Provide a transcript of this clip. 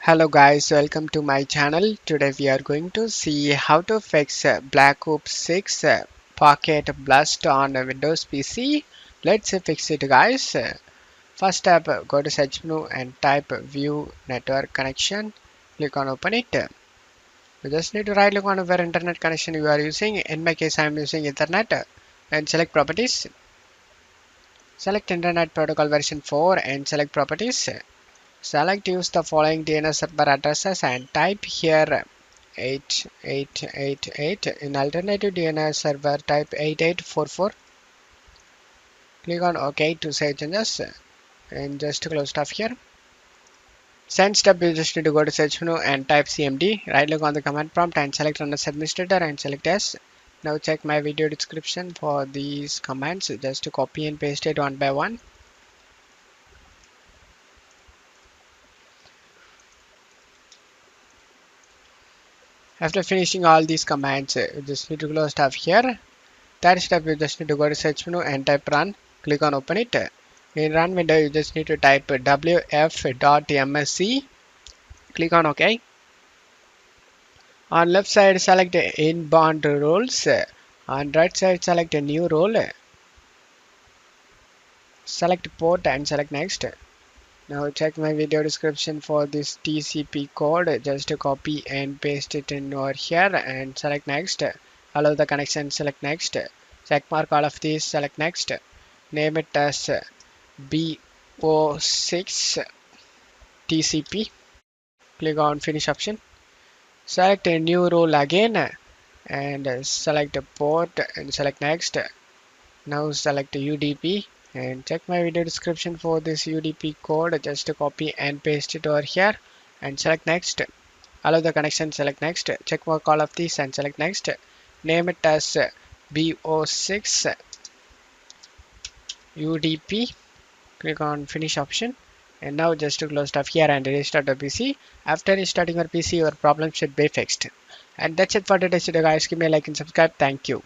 Hello guys, welcome to my channel. Today we are going to see how to fix Black Ops 6 Pocket Blast on a Windows PC. Let's fix it guys. First step, go to search menu and type view network connection. Click on open it. You just need to right click on where internet connection you are using. In my case I am using Ethernet and select properties. Select internet protocol version 4 and select properties. Select use the following DNS server addresses and type here 8888. In alternative DNS server type 8844. Click on OK to save changes and just close stuff here. Send step, you just need to go to search menu and type cmd. Right click on the command prompt and select run as administrator and select yes. Now check my video description for these commands. Just to copy and paste it one by one. After finishing all these commands, you just need to close stuff here. Third step, you just need to go to search menu and type run. Click on open it. In run window, you just need to type wf.msc. Click on OK. On left side, select inbound roles. On right side, select a new role. Select port and select next. Now check my video description for this TCP code. Just copy and paste it in over here and select next. Allow the connection, select next. Check mark all of these, select next. Name it as BO6 TCP. Click on finish option. Select a new role again and select a port and select next. Now select UDP and check my video description for this UDP code. Just copy and paste it over here and select next. Allow the connection, select next. Check mark all of these and select next. Name it as BO6 UDP. Click on finish option and now just to close stuff here and restart the PC. After restarting your PC, your problem should be fixed. And that's it for today's video guys. Give me a like and subscribe. Thank you.